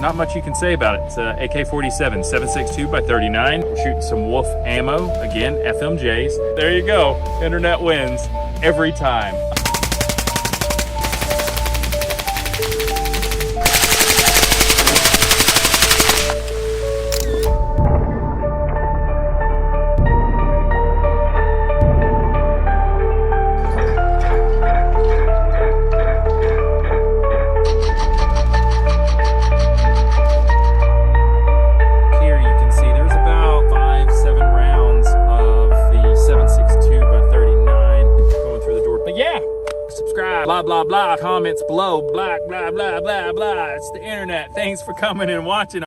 not much you can say about it. It's a AK-47, 7.62 by 39. We're shooting some Wolf ammo, again, FMJs. There you go, internet wins every time. Subscribe, blah, blah, blah, comments below, blah, blah, blah, blah, blah. It's the internet. Thanks for coming and watching.